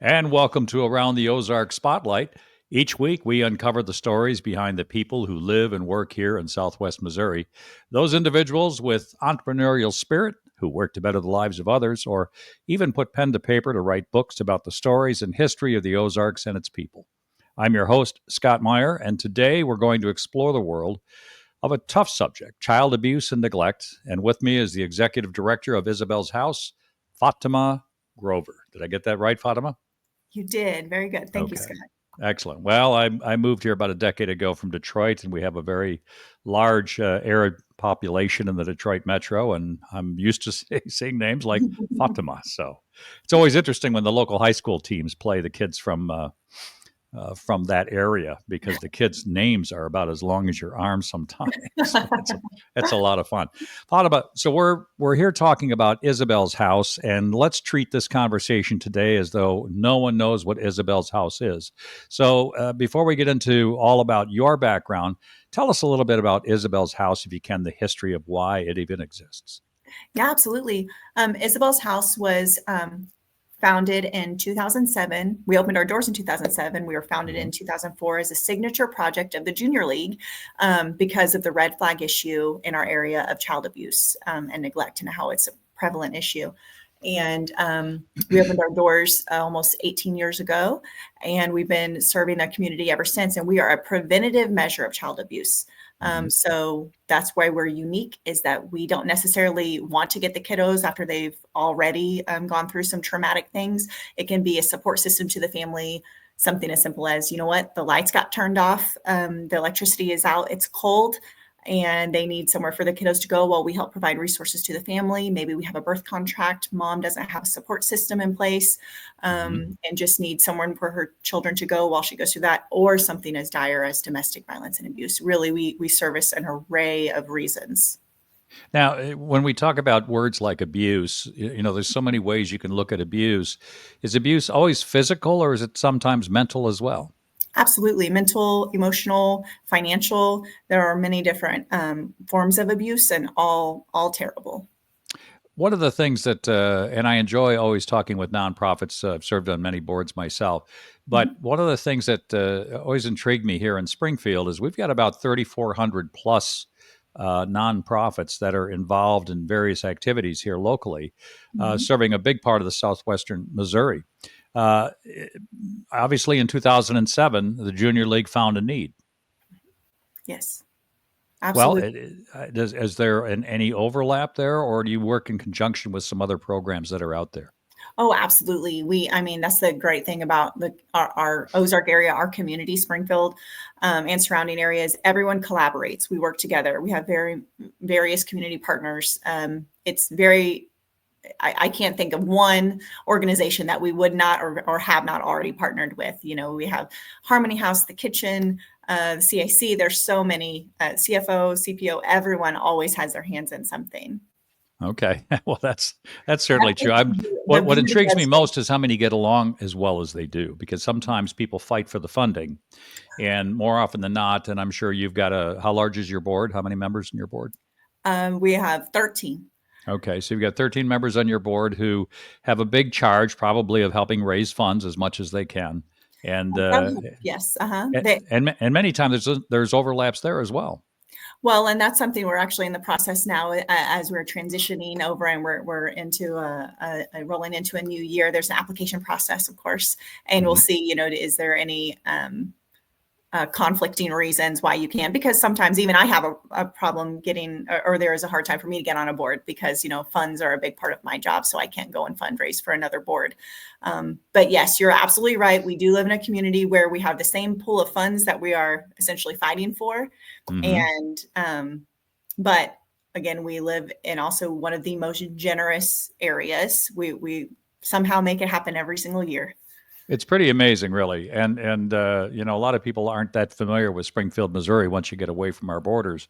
And welcome to Around the Ozark Spotlight. Each week, we uncover the stories behind the people who live and work here in Southwest Missouri. Those individuals with entrepreneurial spirit who work to better the lives of others, or even put pen to paper to write books about the stories and history of the Ozarks and its people. I'm your host, Scott Meier, and today we're going to explore the world of a tough subject, child abuse and neglect. And with me is the executive director of Isabel's House, Fatima Grover. Did I get that right, Fatima? You did. Very good. Thank you, Okay. Scott. Excellent. Well, I moved here about a decade ago from Detroit, and we have a very large Arab population in the Detroit metro, and I'm used to seeing names like Fatima. So it's always interesting when the local high school teams play the kids from that area because the kids' names are about as long as your arm sometimes. So it's a lot of fun. Fatima, so we're here talking about Isabel's house, and let's treat this conversation today as though no one knows what Isabel's house is. So before we get into all about your background, tell us a little bit about Isabel's house, if you can, the history of why it even exists. Yeah, absolutely. Isabel's house was founded in 2007. We opened our doors in 2007. We were founded in 2004 as a signature project of the Junior League because of the red flag issue in our area of child abuse and neglect and how it's a prevalent issue. And we opened our doors almost 18 years ago, and we've been serving the community ever since. And we are a preventative measure of child abuse. So that's why we're unique, is that we don't necessarily want to get the kiddos after they've already gone through some traumatic things. It can be a support system to the family, something as simple as, you know what, the lights got turned off, the electricity is out, it's cold, and they need somewhere for the kiddos to go. Well, we help provide resources to the family. Maybe we have a birth contract. Mom doesn't have a support system in place and just needs somewhere for her children to go while she goes through that, or something as dire as domestic violence and abuse. Really, we service an array of reasons. Now, when we talk about words like abuse, there's so many ways you can look at abuse. Is abuse always physical, or is it sometimes mental as well? Absolutely. Mental, emotional, financial. There are many different forms of abuse, and all terrible. One of the things that, and I enjoy always talking with nonprofits, I've served on many boards myself, but one of the things that always intrigued me here in Springfield is we've got about 3,400 plus nonprofits that are involved in various activities here locally, serving a big part of the southwestern Missouri. Uh, Obviously, in 2007, the Junior League found a need. Yes, Well, absolutely. is there any overlap there, or do you work in conjunction with some other programs that are out there? Oh, absolutely. I mean, that's the great thing about our Ozark area, our community, Springfield, and surrounding areas. Everyone collaborates. We work together. We have various community partners. It's very, I can't think of one organization that we would not or have not already partnered with. We have Harmony House, the Kitchen, the CIC. There's so many, CFO, CPO. Everyone always has their hands in something. Okay, well, that's certainly true. The What beauty intrigues of me most is how many get along as well as they do, because sometimes people fight for the funding, and more often than not, and I'm sure you've got how large is your board? How many members in your board? we have 13. Okay, so you've got 13 members on your board who have a big charge, probably of helping raise funds as much as they can, and Yes. and many times there's overlaps there as well. Well, and that's something we're actually in the process now as we're transitioning over and we're into rolling into a new year. There's an application process, of course, and we'll see, is there any conflicting reasons why you can't, because sometimes even I have a problem getting, or there is a hard time for me to get on a board because, funds are a big part of my job. So I can't go and fundraise for another board. But yes, you're absolutely right. We do live in a community where we have the same pool of funds that we are essentially fighting for. But again, we live in also one of the most generous areas. We somehow make it happen every single year. It's pretty amazing, really, and a lot of people aren't that familiar with Springfield, Missouri. Once you get away from our borders,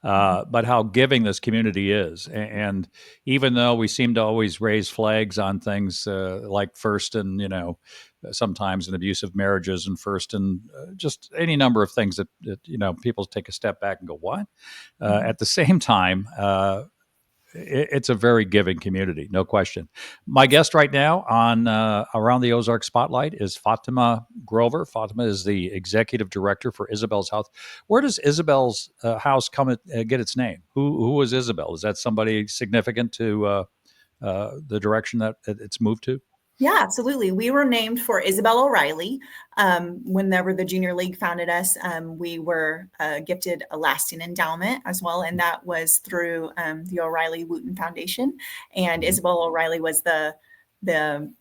but how giving this community is, and even though we seem to always raise flags on things like first and sometimes in abusive marriages and first and just any number of things that people take a step back and go, what? At the same time. it's a very giving community, no question. My guest right now on Around the Ozark Spotlight is Fatima Grover. Fatima is the executive director for Isabel's House. Where does Isabel's house get its name? Who was Isabel? Is that somebody significant to the direction that it's moved to? Yeah, absolutely. We were named for Isabel O'Reilly. Whenever the Junior League founded us, we were gifted a lasting endowment as well, and that was through the O'Reilly Wooten Foundation. And Mhm. Isabel O'Reilly was the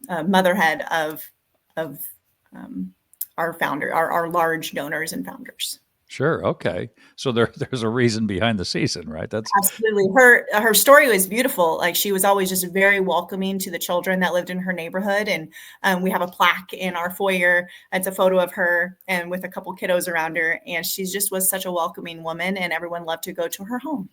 motherhead of our founder, our large donors and founders. Sure. Okay. So there's a reason behind the season, right? That's Absolutely. Her story was beautiful. Like she was always just very welcoming to the children that lived in her neighborhood. And we have a plaque in our foyer. It's a photo of her and with a couple kiddos around her. And she just was such a welcoming woman, and everyone loved to go to her home.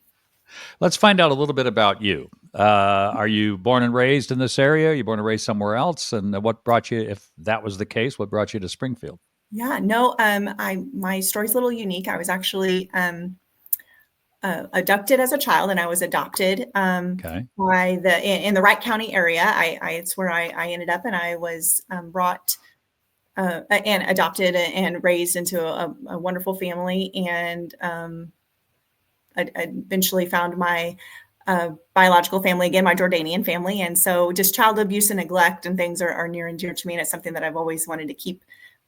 Let's find out a little bit about you. Are you born and raised in this area? Are you born and raised somewhere else? And what brought you, if that was the case, what brought you to Springfield? Yeah, no, my story's a little unique. I was actually abducted as a child, and I was adopted Okay. by in the Wright County area. It's where I ended up, and I was brought and adopted and raised into a wonderful family, and I eventually found my biological family again, my Jordanian family. And so just child abuse and neglect and things are near and dear to me. And it's something that I've always wanted to keep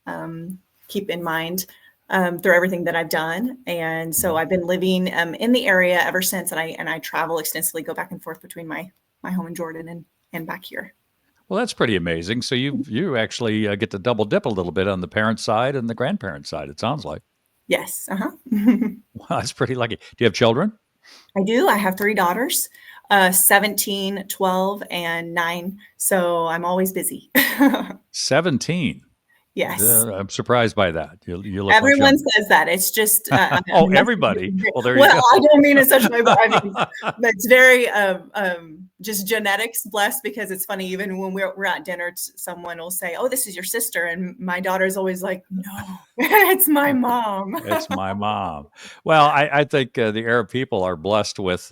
in mind through everything that I've done. And so I've been living in the area ever since. And I travel extensively, go back and forth between my home in Jordan and back here. Well, that's pretty amazing. So you actually get to double dip a little bit on the parent side and the grandparent side, it sounds like. Yes. Uh-huh. Wow, that's pretty lucky. Do you have children? I do. I have three daughters, 17, 12, and 9. So I'm always busy. 17. Yes. I'm surprised by that. You look much Everyone younger. says that. It's just, Oh, everybody. Well, there you well, go. I don't mean in such a way, but I mean, but it's very just genetics blessed, because it's funny, even when we're at dinner, someone will say, "Oh, this is your sister." And my daughter's always like, "No, it's my mom." It's my mom. Well, I think the Arab people are blessed with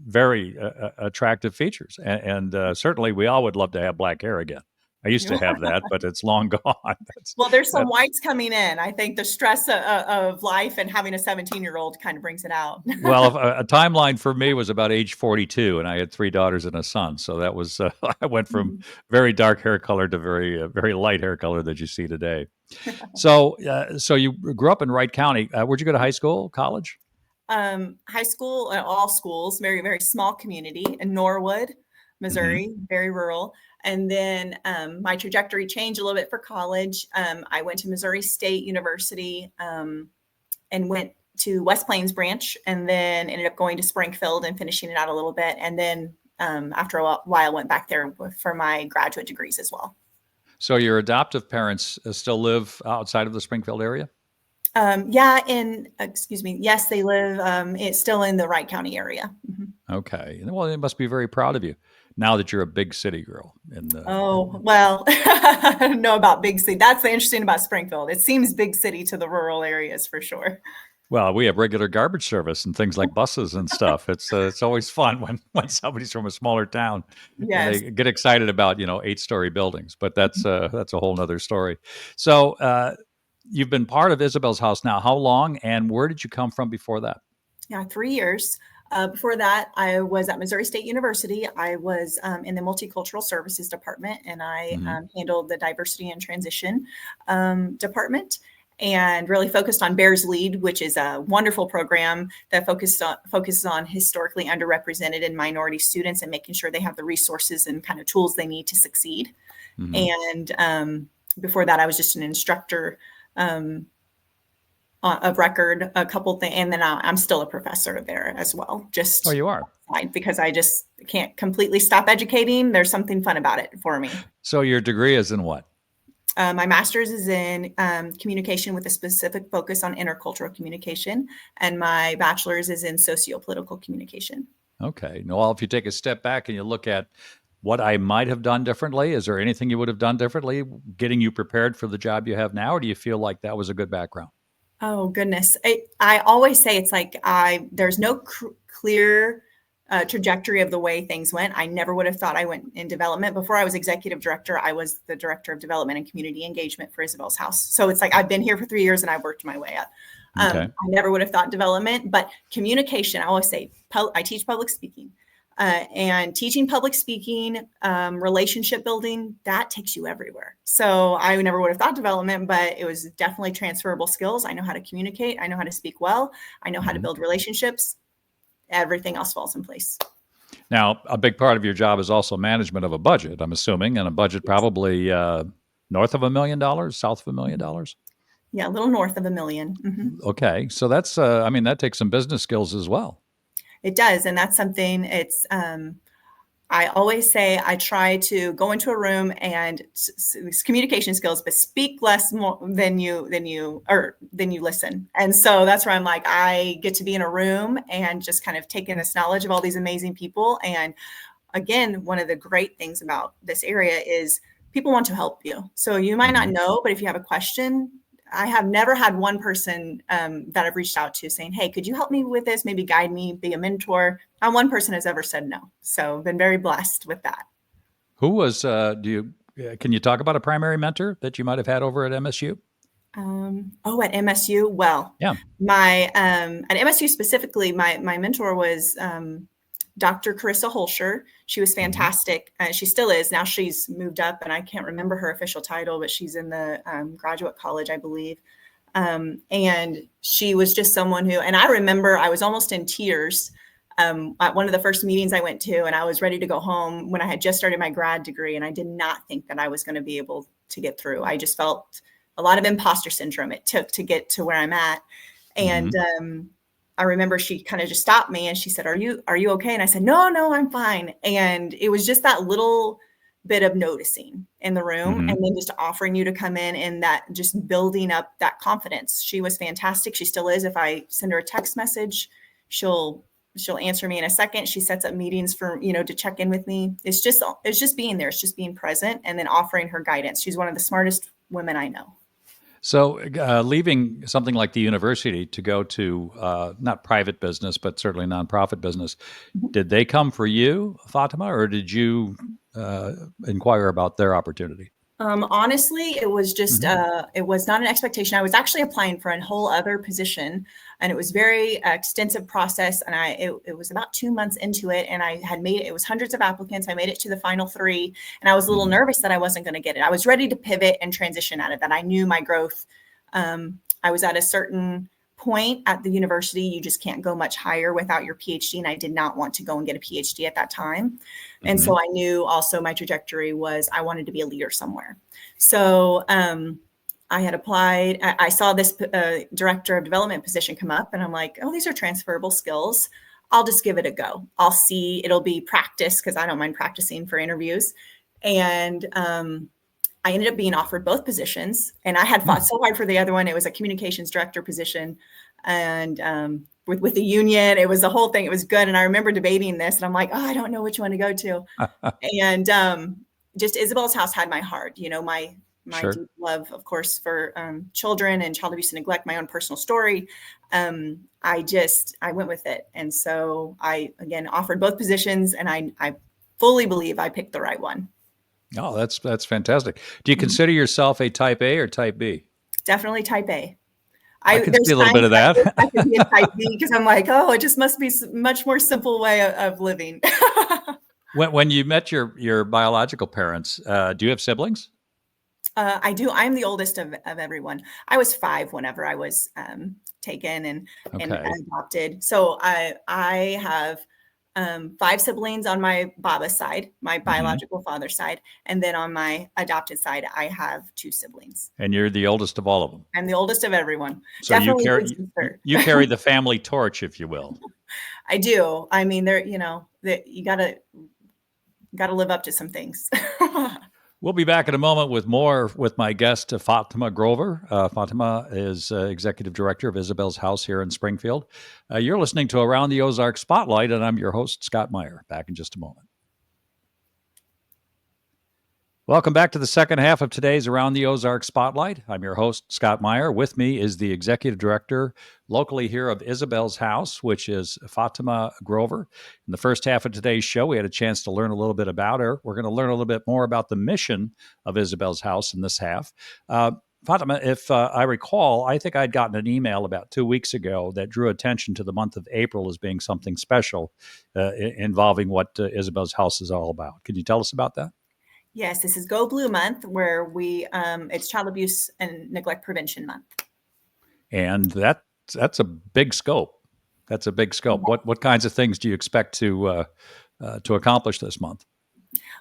very attractive features. And certainly we all would love to have black hair again. I used to have that, but it's long gone. That's, Well, there's some that, whites coming in. I think the stress of life and having a 17-year-old kind of brings it out. well, a timeline for me was about age 42, and I had three daughters and a son. So that was, I went from very dark hair color to very light hair color that you see today. So you grew up in Wright County. Where'd you go to high school, college? High school, all schools, very, very small community in Norwood, Hmm. Missouri, very rural. And then my trajectory changed a little bit for college. I went to Missouri State University and went to West Plains branch, and then ended up going to Springfield and finishing it out a little bit. And then after a while, went back there for my graduate degrees as well. So your adoptive parents still live outside of the Springfield area? Yeah, and excuse me, yes, they live. It's still in the Wright County area. Mhm. Okay. Well, they must be very proud of you now that you're a big city girl. Oh, well, I don't know about big city. That's the interesting about Springfield. It seems big city to the rural areas for sure. Well, we have regular garbage service and things like buses and stuff. It's always fun when somebody's from a smaller town and Yes. they get excited about 8-story buildings. But that's a whole nother story. So you've been part of Isabel's house now. How long, and where did you come from before that? Yeah, 3 years. Before that, I was at Missouri State University. I was in the Multicultural Services Department, and I Hmm. handled the Diversity and Transition department, and really focused on Bears Lead, which is a wonderful program that focuses on historically underrepresented and minority students, and making sure they have the resources and kind of tools they need to succeed. Hmm. And before that, I was just an instructor um, of record, a couple things, and then I'm still a professor there as well. Oh, Just you are. because I just can't completely stop educating. There's something fun about it for me. So your degree is in what? My master's is in communication with a specific focus on intercultural communication, and my bachelor's is in socio-political communication. Okay. Well, if you take a step back and you look at what I might have done differently, is there anything you would have done differently getting you prepared for the job you have now, or do you feel like that was a good background? Oh goodness, I always say it's like there's no clear trajectory of the way things went. I never would have thought I went in development. Before I was executive director, I was the director of development and community engagement for Isabel's house. So it's like I've been here for 3 years and I've worked my way up. Okay. I never would have thought development, but communication. I always say I teach public speaking, and teaching public speaking, relationship building, that takes you everywhere. So I never would have thought development, but it was definitely transferable skills. I know how to communicate. I know how to speak well. I know how to build relationships. Everything else falls in place. Now, a big part of your job is also management of a budget, I'm assuming, and a budget probably north of $1 million, south of $1 million. Yeah, a little north of $1 million. Mm-hmm. Okay, so that's that takes some business skills as well. It does, and that's something. It's I always say I try to go into a room and communication skills, but speak less more than you listen. And so that's where I'm like, I get to be in a room and just kind of take in this knowledge of all these amazing people. And again, one of the great things about this area is people want to help you. So you might not know, but if you have a question, I have never had one person that I've reached out to saying, hey, could you help me with this? Maybe guide me, be a mentor. Not one person has ever said no. So I've been very blessed with that. Who was, can you talk about a primary mentor that you might have had over at MSU? At MSU? Well, yeah. At MSU specifically, my mentor was Dr. Carissa Holscher. She was fantastic. She still is. Now she's moved up, and I can't remember her official title, but she's in the graduate college, I believe. And she was just someone who, and I remember I was almost in tears at one of the first meetings I went to, and I was ready to go home when I had just started my grad degree, and I did not think that I was going to be able to get through. I just felt a lot of imposter syndrome it took to get to where I'm at. And I remember she kind of just stopped me and she said, are you okay? And I said, no, I'm fine. And it was just that little bit of noticing in the room and then just offering you to come in and that just building up that confidence. She was fantastic. She still is. If I send her a text message, she'll answer me in a second. She sets up meetings for, to check in with me. It's just being there. It's just being present and then offering her guidance. She's one of the smartest women I know. So leaving something like the university to go to not private business, but certainly nonprofit business, did they come for you, Fatima, or did you inquire about their opportunity? Honestly, it was just, it was not an expectation. I was actually applying for a whole other position and it was very extensive process. And it was about 2 months into it and I had made it was hundreds of applicants. I made it to the final 3 and I was a little nervous that I wasn't going to get it. I was ready to pivot and transition out of that. I knew my growth. I was at a certain point at the university. You just can't go much higher without your PhD. And I did not want to go and get a PhD at that time. And so I knew also my trajectory was I wanted to be a leader somewhere. So I had applied. I saw this director of development position come up and I'm like, oh, these are transferable skills. I'll just give it a go. I'll see. It'll be practice because I don't mind practicing for interviews. And I ended up being offered both positions and I had fought so hard for the other one. It was a communications director position and with the union, it was the whole thing. It was good. And I remember debating this and I'm like, oh, I don't know which one to go to. And just Isabel's house had my heart, my deep love, of course, for children and child abuse and neglect, my own personal story. I went with it. And so I, again, offered both positions and I fully believe I picked the right one. Oh, that's fantastic. Do you consider yourself a type A or type B? Definitely type A. I could see a little bit of that. I could be a type B because I'm like, oh, it just must be a much more simple way of living. When you met your biological parents, do you have siblings? I do. I'm the oldest of everyone. I was 5 whenever I was taken and adopted. So I have 5 siblings on my Baba's side, my biological father's side. And then on my adopted side, I have 2 siblings. And you're the oldest of all of them. I'm the oldest of everyone. So you carry the family torch, if you will. I do. I mean, you gotta live up to some things. We'll be back in a moment with more with my guest, Fatima Grover. Fatima is Executive Director of Isabel's House here in Springfield. You're listening to Around the Ozarks Spotlight, and I'm your host, Scott Meier. Back in just a moment. Welcome back to the second half of today's Around the Ozarks Spotlight. I'm your host, Scott Meier. With me is the executive director locally here of Isabel's House, which is Fatima Grover. In the first half of today's show, we had a chance to learn a little bit about her. We're going to learn a little bit more about the mission of Isabel's House in this half. Fatima, if I recall, I think I'd gotten an email about 2 weeks ago that drew attention to the month of April as being something special involving what Isabel's House is all about. Can you tell us about that? Yes, this is Go Blue Month, where it's Child Abuse and Neglect Prevention Month. And that's a big scope. That's a big scope. What kinds of things do you expect to accomplish this month?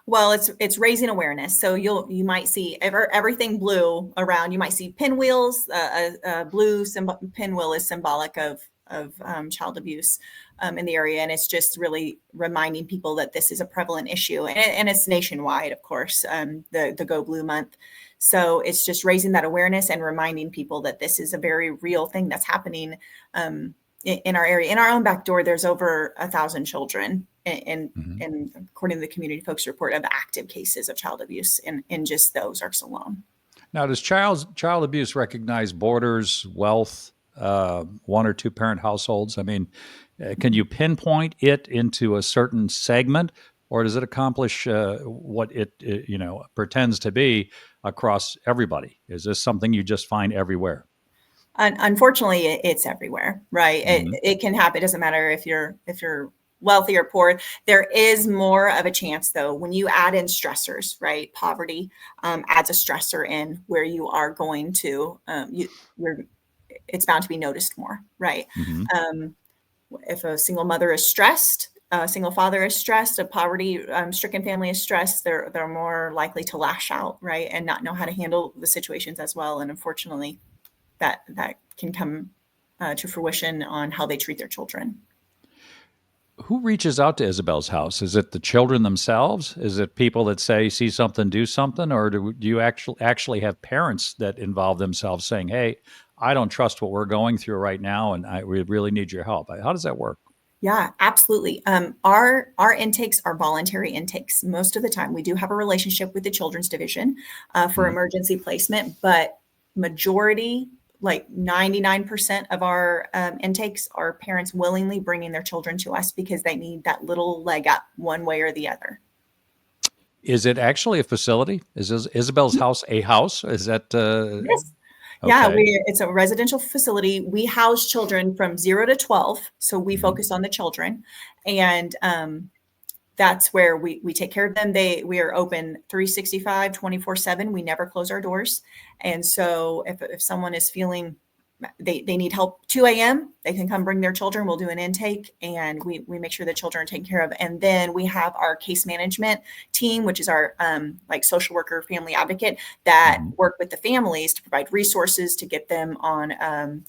Well, it's raising awareness. So you might see everything blue around. You might see pinwheels. A blue pinwheel is symbolic of child abuse in the area, and it's just really reminding people that this is a prevalent issue, and it's nationwide, of course. The Go Blue Month. So it's just raising that awareness and reminding people that this is a very real thing that's happening in our area. In our own back door, there's over 1,000 children, and according to the community folks report, of active cases of child abuse in just the Ozarks alone. Now, does child abuse recognize borders, wealth, one or two parent households? I mean, can you pinpoint it into a certain segment, or does it accomplish what it pretends to be across everybody? Is this something you just find everywhere? Unfortunately, it's everywhere, right? It can happen. It doesn't matter if you're wealthy or poor. There is more of a chance, though, when you add in stressors, right? Poverty adds a stressor in where you are going to it's bound to be noticed more, right? If a single mother is stressed, a single father is stressed, a poverty-stricken family is stressed, they're more likely to lash out, right, and not know how to handle the situations as well. And unfortunately, that can come to fruition on how they treat their children. Who reaches out to Isabel's House? Is it the children themselves? Is it people that say, see something, do something? Or do you actually have parents that involve themselves saying, hey, I don't trust what we're going through right now, and we really need your help? How does that work? Yeah, absolutely. Our intakes are voluntary intakes. Most of the time, we do have a relationship with the Children's Division for emergency placement, but majority, like 99% of our intakes are parents willingly bringing their children to us because they need that little leg up one way or the other. Is it actually a facility? Is Isabel's House a house? Is that? Yes. Okay. Yeah, it's a residential facility. We house children from 0 to 12. So we focus on the children. And that's where we take care of them. We are open 365, 24/7. We never close our doors. And so if someone is feeling they need help 2 a.m., they can come bring their children. We'll do an intake, and we make sure the children are taken care of. And then we have our case management team, which is our like social worker, family advocate, that work with the families to provide resources to get them on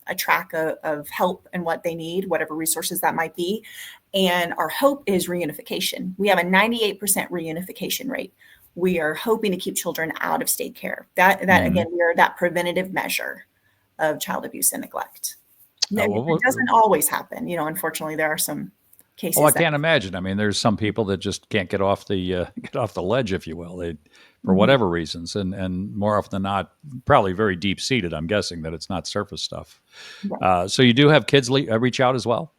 a track of help and what they need, whatever resources that might be. And our hope is reunification. We have a 98% reunification rate. We are hoping to keep children out of state care. That again, we are that preventative measure of child abuse and neglect. It doesn't always happen. Unfortunately, there are some cases. Oh, I can't imagine. I mean, there's some people that just can't get off the ledge, if you will, for whatever reasons, and more often than not, probably very deep seated. I'm guessing that it's not surface stuff. Right. So you do have kids reach out as well?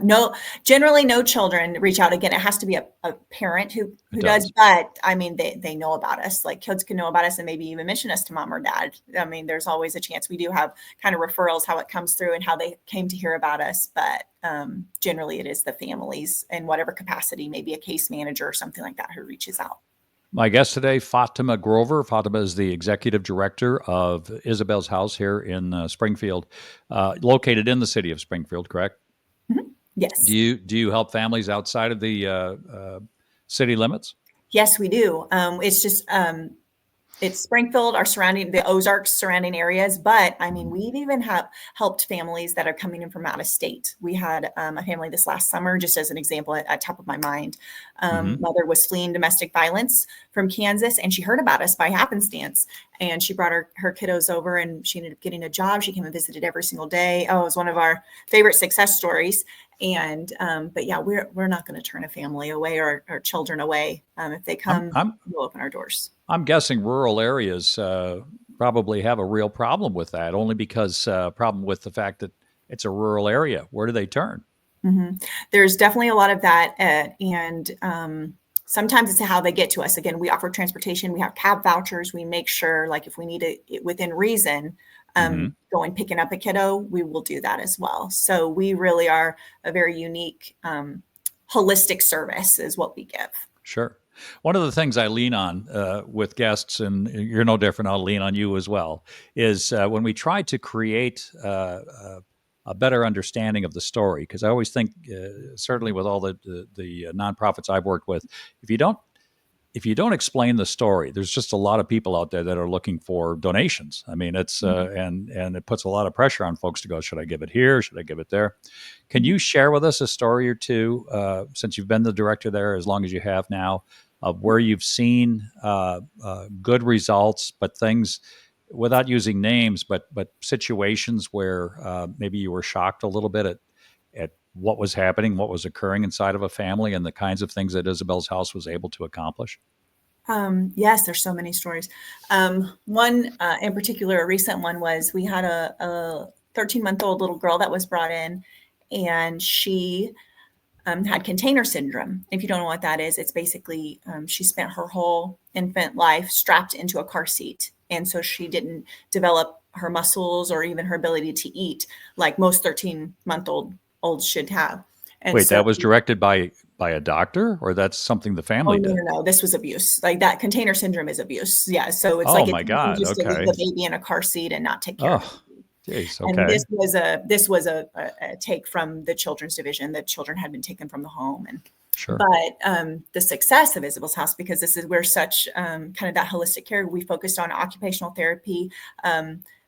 No, generally no children reach out. Again, it has to be a parent who does, but I mean, they know about us. Like kids can know about us and maybe even mention us to mom or dad. I mean, there's always a chance. We do have kind of referrals, how it comes through and how they came to hear about us. But generally it is the families in whatever capacity, maybe a case manager or something like that, who reaches out. My guest today, Fatima Grover. Fatima is the executive director of Isabel's House here in Springfield, located in the city of Springfield, correct? Yes. Do you help families outside of the city limits? Yes, we do. It's just it's Springfield, the Ozarks surrounding areas. But I mean, we've even helped families that are coming in from out of state. We had a family this last summer, just as an example, at top of my mind. Mother was fleeing domestic violence from Kansas, and she heard about us by happenstance. And she brought her kiddos over, and she ended up getting a job. She came and visited every single day. Oh, it was one of our favorite success stories. And but yeah, we're not going to turn a family away or our children away. If they I'm come, I'm we'll open our doors. I'm guessing rural areas probably have a real problem with that, only because problem with the fact that it's a rural area. Where do they turn? Hmm. There's definitely a lot of that, and sometimes it's how they get to us. Again, we offer transportation. We have cab vouchers. We make sure, like, if we need it within reason, Hmm. going picking up a kiddo, we will do that as well. So we really are a very unique, holistic service, is what we give. Sure. One of the things I lean on with guests, and you're no different, I'll lean on you as well, is when we try to create a better understanding of the story. Because I always think, certainly with all the nonprofits I've worked with, if you don't if you don't explain the story, there's just a lot of people out there that are looking for donations. I mean, it's and it puts a lot of pressure on folks to go, should I give it here? Should I give it there? Can you share with us a story or two, since you've been the director there as long as you have now, of where you've seen good results, but things without using names, but situations where maybe you were shocked a little bit at what was happening, what was occurring inside of a family, and the kinds of things that Isabel's house was able to accomplish? Yes, there's so many stories. One in particular, a recent one was we had a 13-month-old little girl that was brought in, and she had container syndrome. If you don't know what that is, it's basically she spent her whole infant life strapped into a car seat. And so she didn't develop her muscles or even her ability to eat like most 13-month-olds should have. And Wait, so that was directed by a doctor, or that's something the oh, family no, did? no, no. This was abuse. Like that container syndrome is abuse. Yeah. So it's Oh like it's my easy God. just to leave Okay. the baby in a car seat and not take care of it. Oh, geez. And Okay. this was a take from the children's division. The children had been taken from the home, and Sure. but the success of Isabel's house, because this is where such kind of that holistic care, we focused on occupational therapy,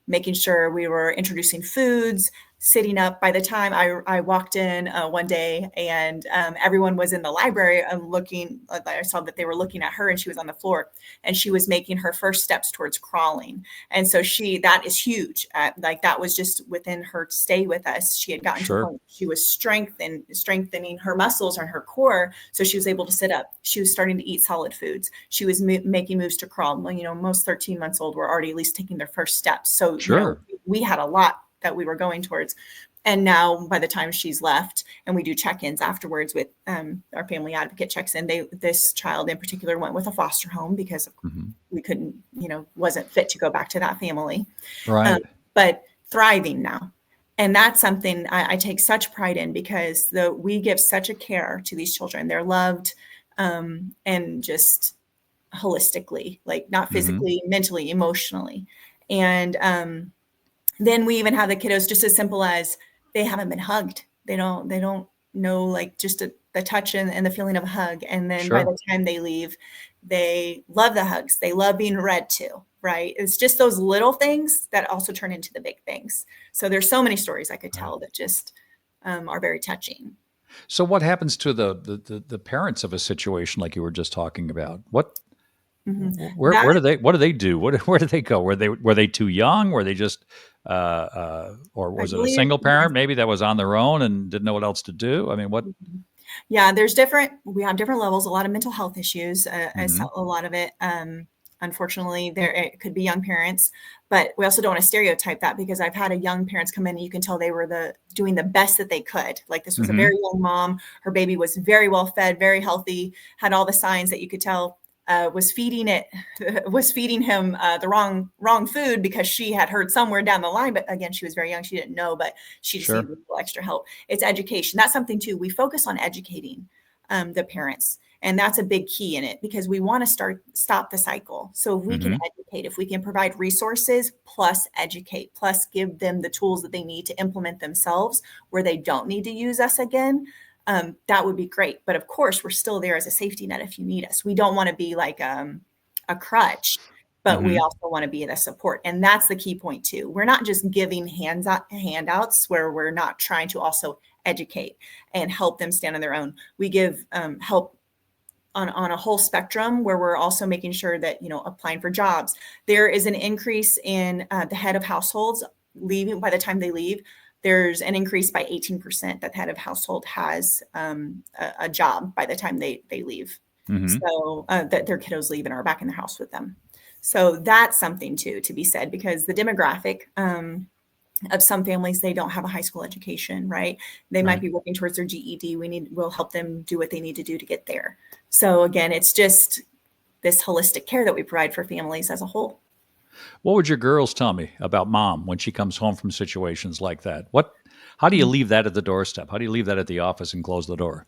making sure we were introducing foods, sitting up. By the time I walked in one day and everyone was in the library looking, I saw that they were looking at her and she was on the floor and she was making her first steps towards crawling. And so that is huge. Like that was just within her stay with us. She had gotten to a Sure. point she was strengthening her muscles and her core. So she was able to sit up. She was starting to eat solid foods. She was making moves to crawl. Well, most 13 months old were already at least taking their first steps. So, Sure. we had a lot that we were going towards. And now by the time she's left and we do check-ins afterwards with our family advocate checks in, this child in particular went with a foster home because Hmm. we couldn't, wasn't fit to go back to that family, um, Right. but thriving now. And that's something I take such pride in because we give such a care to these children. They're loved and just holistically, like not Hmm. physically, mentally, emotionally. And then we even have the kiddos just as simple as they haven't been hugged. They don't know like just the touch and the feeling of a hug. And then by Sure. the time they leave, they love the hugs. They love being read to, right? It's just those little things that also turn into the big things. So there's so many stories I could Right. tell that just are very touching. So, what happens to the parents of a situation like you were just talking about? What Hmm. where do they what do they do? Where do they go? Were they too young? Were they just or I was it a believe, single parent maybe that was on their own and didn't know what else to do? I mean, what? yeah, we have different levels, a lot of mental health issues, as Hmm. a lot of it. Unfortunately, it could be young parents, but we also don't want to stereotype that because I've had a young parents come in and you can tell they were doing the best that they could. Like this was a Hmm. very young mom. Her baby was very well fed, very healthy, had all the signs that you could tell was feeding him the wrong food because she had heard somewhere down the line. But again, she was very young. She didn't know, but she just needed Sure. a little extra help. It's education. That's something too. We focus on educating the parents. And that's a big key in it because we want to stop the cycle. So if we can Hmm. educate, if we can provide resources plus educate, plus give them the tools that they need to implement themselves where they don't need to use us again, that would be great. But of course, we're still there as a safety net if you need us. We don't want to be like a crutch, but we Hmm. also want to be the support. And that's the key point too. We're not just giving handouts where we're not trying to also educate and help them stand on their own. We give help on a whole spectrum where we're also making sure that, applying for jobs. There is an increase in the head of households leaving by the time they leave. there's an increase by 18% that the head of household has a job by the time they leave. Mm-hmm. So that their kiddos leave and are back in the house with them. So that's something too to be said, because the demographic of some families, they don't have a high school education, right? They might Right. be working towards their GED. We'll help them do what they need to do to get there. So again, it's just this holistic care that we provide for families as a whole. What would your girls tell me about mom when she comes home from situations like that? How do you leave that at the doorstep? How do you leave that at the office and close the door?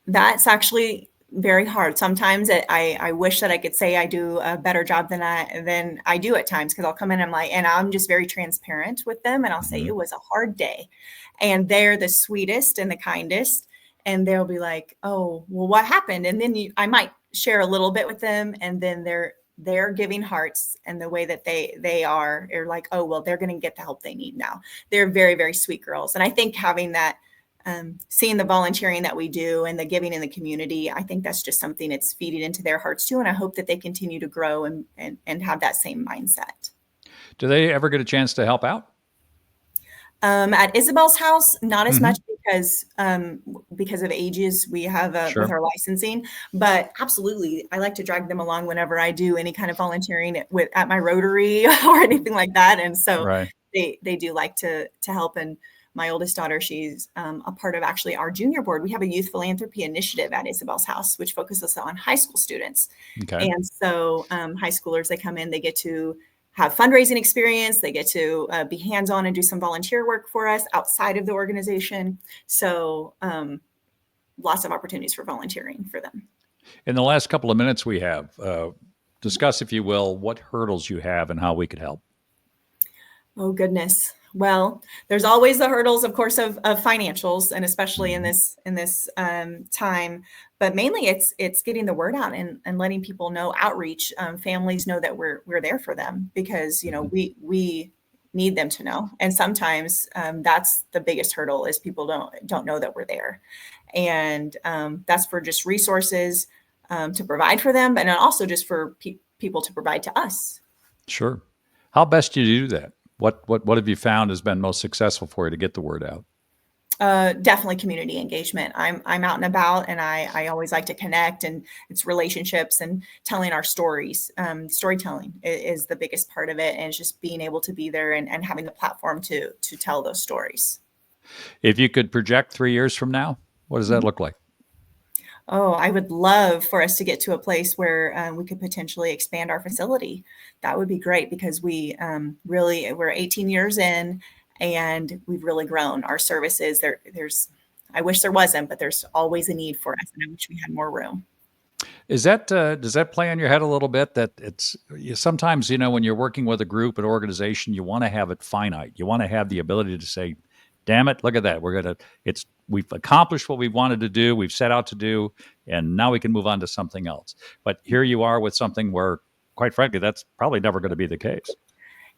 That's actually very hard. Sometimes I wish that I could say I do a better job than I do at times, because I'll come in and I'm just very transparent with them, and I'll say Mm-hmm. it was a hard day, and they're the sweetest and the kindest, and they'll be like, oh, well, what happened? And then I might share a little bit with them, and then they're giving hearts, and the way that they are like, oh, well, they're going to get the help they need now. They're very, very sweet girls, and I think having that, seeing the volunteering that we do and the giving in the community, I think that's just something that's feeding into their hearts too. And I hope that they continue to grow and have that same mindset. Do they ever get a chance to help out? At Isabel's house, not as Mm-hmm. much because of ages we have with Sure. our licensing, but absolutely, I like to drag them along whenever I do any kind of volunteering at my Rotary or anything like that. And so Right. they do like to help. And my oldest daughter, she's a part of actually our junior board. We have a youth philanthropy initiative at Isabel's house, which focuses on high school students. Okay. And so high schoolers, they come in, they get to have fundraising experience, they get to be hands-on and do some volunteer work for us outside of the organization. So lots of opportunities for volunteering for them. In the last couple of minutes we have, discuss, if you will, what hurdles you have and how we could help. Oh, goodness. Well, there's always the hurdles, of course, of financials, and especially in Mm-hmm. this time. But mainly, it's getting the word out and letting people know, outreach. Families know that we're there for them, because Mm-hmm. we need them to know. And sometimes that's the biggest hurdle, is people don't know that we're there, and that's for just resources to provide for them, and also just for people to provide to us. Sure. How best do you do that? What have you found has been most successful for you to get the word out? Definitely community engagement. I'm out and about, and I always like to connect, and it's relationships and telling our stories. Storytelling is the biggest part of it, and it's just being able to be there and having the platform to tell those stories. If you could project 3 years from now, what does that Mhm. look like? Oh, I would love for us to get to a place where we could potentially expand our facility. That would be great, because we're 18 years in, and we've really grown our services. I wish there wasn't, but there's always a need for us, and I wish we had more room. Is that does that play on your head a little bit? That sometimes, when you're working with a group, an organization, you want to have it finite. You want to have the ability to say, "Damn it, look at that! We've accomplished what we wanted to do. We've set out to do, and now we can move on to something else." But here you are with something where, quite frankly, that's probably never going to be the case.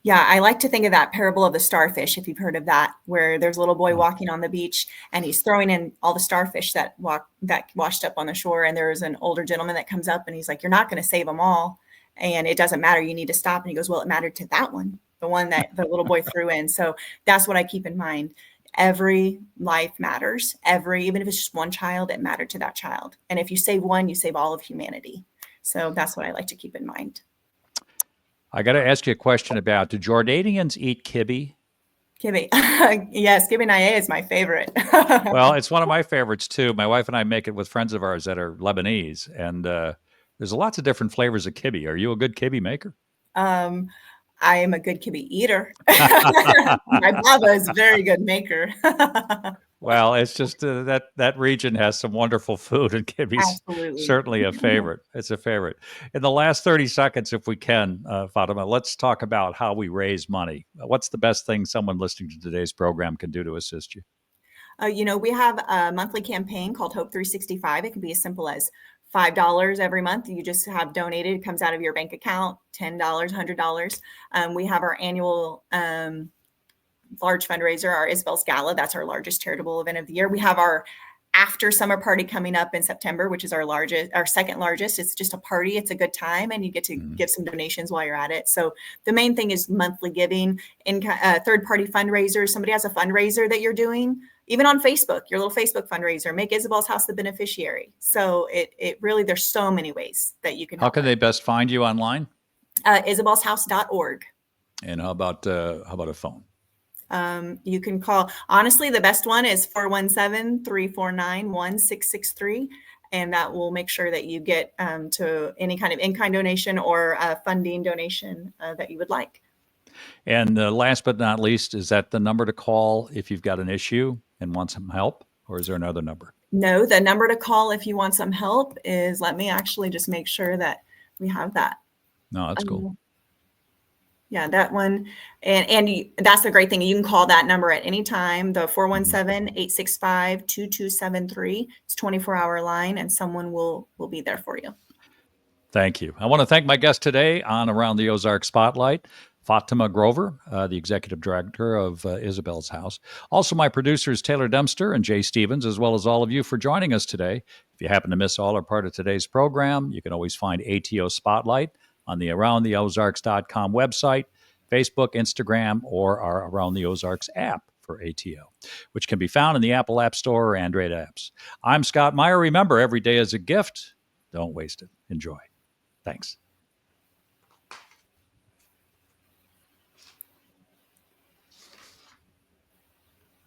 Yeah, I like to think of that parable of the starfish, if you've heard of that, where there's a little boy Mm. walking on the beach, and he's throwing in all the starfish that washed up on the shore. And there's an older gentleman that comes up, and he's like, "You're not going to save them all, and it doesn't matter. You need to stop." And he goes, "Well, it mattered to that one, the one that the little boy threw in." So that's what I keep in mind. Every life matters. Even if it's just one child, it mattered to that child. And if you save one, you save all of humanity. So that's what I like to keep in mind. I got to ask you a question about: do Jordanians eat kibbe? Kibbeh. Yes, Kibbeh Naye is my favorite. Well, it's one of my favorites too. My wife and I make it with friends of ours that are Lebanese, and there's lots of different flavors of kibbe. Are you a good kibbe maker? um, I am a good kibbeh eater. My baba is a very good maker. Well, it's just that region has some wonderful food, and kibbe's Absolutely. certainly a favorite. It's a favorite. In the last 30 seconds, if we can, Fatima, let's talk about how we raise money. What's the best thing someone listening to today's program can do to assist you? We have a monthly campaign called Hope 365. It can be as simple as $5 every month. You just have donated. It comes out of your bank account, $10, $100. We have our annual large fundraiser, our Isabel's Gala. That's our largest charitable event of the year. We have our after summer party coming up in September, which is our second largest. It's just a party. It's a good time, and you get to give some donations while you're at it. So the main thing is monthly giving, and third-party fundraisers. Somebody has a fundraiser that you're doing, even on Facebook, your little Facebook fundraiser, make Isabel's house the beneficiary. So it really, there's so many ways that you can How help can her. they best find you online? isabelshouse.org. And how about a phone? You can call, honestly, the best one is 417-349-1663. And that will make sure that you get to any kind of in-kind donation or funding donation that you would like. And last but not least, is that the number to call if you've got an issue and want some help, or is there another number? No, the number to call if you want some help is, let me actually just make sure that we have that. No, that's cool. Yeah, that one. And that's the great thing. You can call that number at any time, the 417-865-2273. It's 24-hour line, and someone will be there for you. Thank you. I want to thank my guest today on Around the Ozarks Spotlight, Fatima Grover, the executive director of Isabel's House. Also, my producers, Taylor Dempster and Jay Stevens, as well as all of you for joining us today. If you happen to miss all or part of today's program, you can always find ATO Spotlight on the AroundTheOzarks.com website, Facebook, Instagram, or our Around the Ozarks app for ATO, which can be found in the Apple App Store or Android apps. I'm Scott Meier. Remember, every day is a gift. Don't waste it. Enjoy. Thanks.